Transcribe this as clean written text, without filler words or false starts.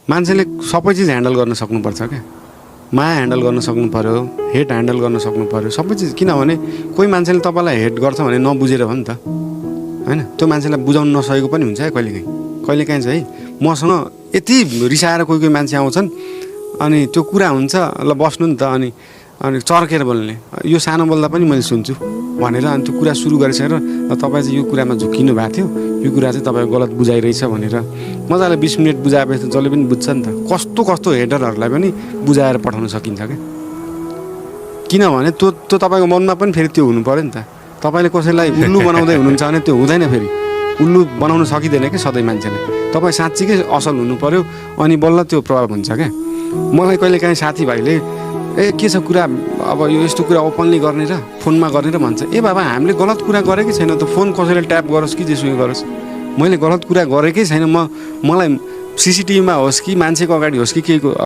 मान्छेले सबै चिज ह्यान्डल गर्न सक्नुपर्छ क्या। माया ह्यान्डल गर्न सक्नु पऱ्यो, हेट ह्यान्डल गर्न सक्नु पऱ्यो, सबै चिज। किनभने कोही मान्छेले तपाईँलाई हेट गर्छ भने नबुझेर हो नि त, होइन? त्यो मान्छेलाई बुझाउनु नसकेको पनि हुन्छ है कहिलेकाहीँ चाहिँ। मसँग यति रिसाएर कोही कोही मान्छे आउँछन्, अनि त्यो कुरा हुन्छ, ल बस्नु नि त, अनि चर्केर बोल्ने, यो सानो बोल्दा पनि मैले सुन्छु भनेर, अनि त्यो कुरा सुरु गरिसकेर तपाईँ चाहिँ यो कुरामा झुक्किनु भएको थियो, यो कुरा चाहिँ तपाईँ गलत बुझाइरहेछ भनेर मजाले 20 मिनट बुझाएपछि जसले पनि बुझ्छ नि त। कस्तो कस्तो हेटरहरूलाई पनि बुझाएर पठाउन सकिन्छ क्या। किनभने त्यो तपाईँको मनमा पनि फेरि त्यो हुनु पऱ्यो नि त। तपाईँले कसैलाई उल्लु बनाउँदै हुनुहुन्छ भने त्यो हुँदैन, फेरि उल्लु बनाउन सकिँदैन क्या सधैँ मान्छेले। तपाईँ साँच्चीकै असल हुनु पऱ्यो, अनि बल्ल त्यो प्रभाव हुन्छ क्या। मलाई कहिलेकाहीँ साथीभाइले के छ कुरा, अब यो यस्तो कुरा ओपनली गर्ने र फोनमा गर्ने र भन्छ। ए बाबा, हामीले गलत कुरा गरेकै छैन त, फोन कसैले ट्याप गरोस् कि जेसुकै गरोस्, मैले गलत कुरा गरेकै छैन। मलाई सिसिटिभीमा होस् कि मान्छेको अगाडि होस् कि केहीको